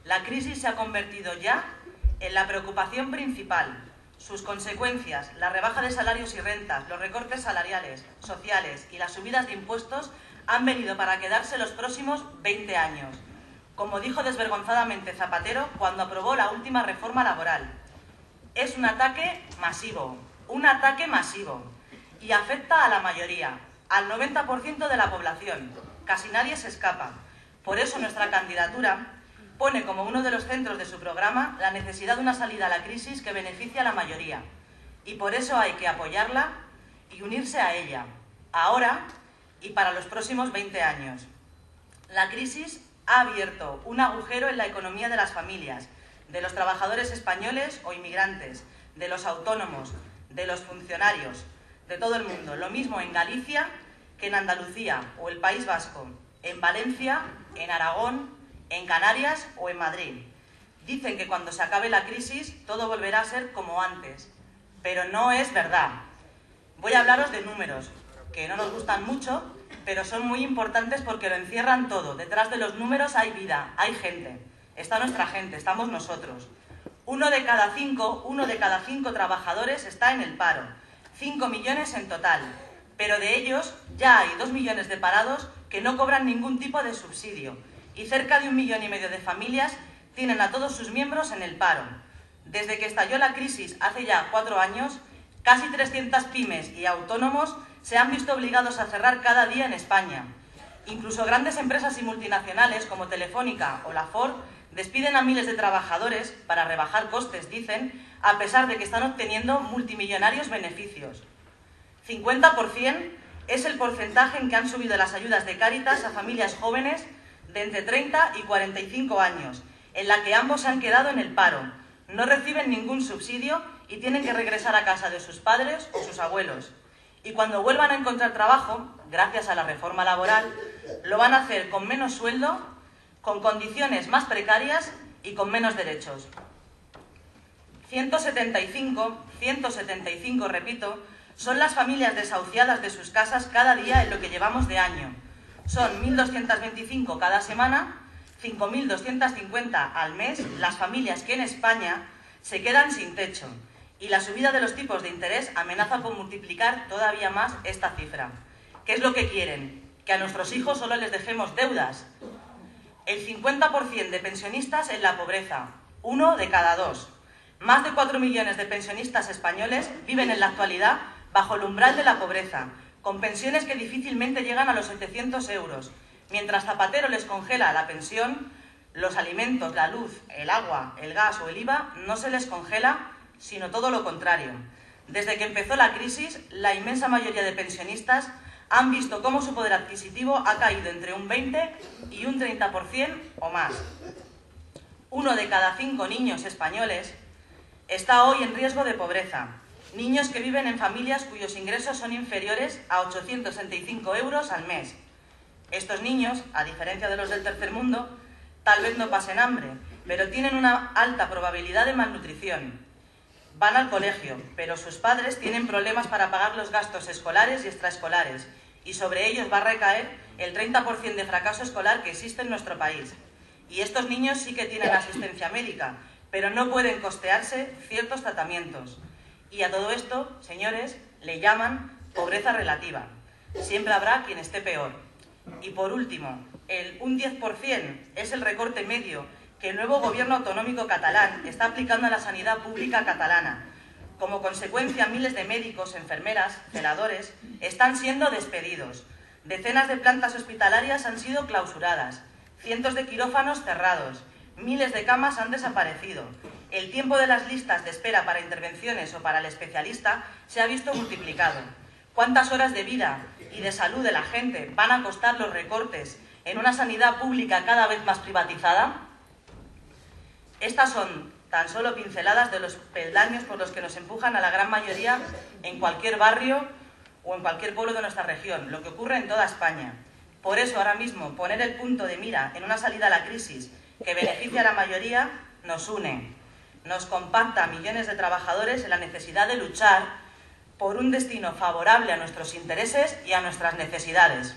La crisis se ha convertido ya en la preocupación principal. Sus consecuencias, la rebaja de salarios y rentas, los recortes salariales, sociales y las subidas de impuestos han venido para quedarse los próximos 20 años. Como dijo desvergonzadamente Zapatero cuando aprobó la última reforma laboral. Es un ataque masivo, y afecta a la mayoría, al 90% de la población. Casi nadie se escapa. Por eso nuestra candidatura pone como uno de los centros de su programa la necesidad de una salida a la crisis que beneficie a la mayoría. Y por eso hay que apoyarla y unirse a ella, ahora y para los próximos 20 años. La crisis ha abierto un agujero en la economía de las familias, de los trabajadores españoles o inmigrantes, de los autónomos, de los funcionarios, de todo el mundo. Lo mismo en Galicia que en Andalucía o el País Vasco, en Valencia, en Aragón, en Canarias o en Madrid. Dicen que cuando se acabe la crisis todo volverá a ser como antes, pero no es verdad. Voy a hablaros de números, que no nos gustan mucho, pero son muy importantes porque lo encierran todo. Detrás de los números hay vida, hay gente. Está nuestra gente, estamos nosotros. Uno de cada cinco trabajadores está en el paro. 5 millones en total. Pero de ellos ya hay 2 millones de parados que no cobran ningún tipo de subsidio. Y cerca de 1,5 millones de familias tienen a todos sus miembros en el paro. Desde que estalló la crisis hace ya 4 años, casi 300 pymes y autónomos se han visto obligados a cerrar cada día en España. Incluso grandes empresas y multinacionales como Telefónica o la Ford despiden a miles de trabajadores para rebajar costes, dicen, a pesar de que están obteniendo multimillonarios beneficios. 50% es el porcentaje en que han subido las ayudas de Cáritas a familias jóvenes de entre 30 y 45 años, en la que ambos se han quedado en el paro, no reciben ningún subsidio y tienen que regresar a casa de sus padres o sus abuelos. Y cuando vuelvan a encontrar trabajo, gracias a la reforma laboral, lo van a hacer con menos sueldo, con condiciones más precarias y con menos derechos. 175, repito, son las familias desahuciadas de sus casas cada día en lo que llevamos de año. Son 1.225 cada semana, 5.250 al mes las familias que en España se quedan sin techo. Y la subida de los tipos de interés amenaza con multiplicar todavía más esta cifra. ¿Qué es lo que quieren? Que a nuestros hijos solo les dejemos deudas. El 50% de pensionistas en la pobreza, 1 de cada 2. Más de 4 millones de pensionistas españoles viven en la actualidad bajo el umbral de la pobreza, con pensiones que difícilmente llegan a los 700 euros. Mientras Zapatero les congela la pensión, los alimentos, la luz, el agua, el gas o el IVA no se les congela, sino todo lo contrario. Desde que empezó la crisis, la inmensa mayoría de pensionistas han visto cómo su poder adquisitivo ha caído entre un 20 y un 30% o más. 1 de cada 5 niños españoles está hoy en riesgo de pobreza. Niños que viven en familias cuyos ingresos son inferiores a 865 euros al mes. Estos niños, a diferencia de los del tercer mundo, tal vez no pasen hambre, pero tienen una alta probabilidad de malnutrición. Van al colegio, pero sus padres tienen problemas para pagar los gastos escolares y extraescolares, y sobre ellos va a recaer el 30% de fracaso escolar que existe en nuestro país. Y estos niños sí que tienen asistencia médica, pero no pueden costearse ciertos tratamientos. Y a todo esto, señores, le llaman pobreza relativa. Siempre habrá quien esté peor. Y por último, un 10% es el recorte medio que el nuevo gobierno autonómico catalán está aplicando a la sanidad pública catalana. Como consecuencia, miles de médicos, enfermeras, celadores están siendo despedidos. Decenas de plantas hospitalarias han sido clausuradas. Cientos de quirófanos cerrados. Miles de camas han desaparecido. El tiempo de las listas de espera para intervenciones o para el especialista se ha visto multiplicado. ¿Cuántas horas de vida y de salud de la gente van a costar los recortes en una sanidad pública cada vez más privatizada? Estas son tan solo pinceladas de los peldaños por los que nos empujan a la gran mayoría en cualquier barrio o en cualquier pueblo de nuestra región, lo que ocurre en toda España. Por eso, ahora mismo, poner el punto de mira en una salida a la crisis que beneficia a la mayoría nos une. Nos compacta a millones de trabajadores en la necesidad de luchar por un destino favorable a nuestros intereses y a nuestras necesidades.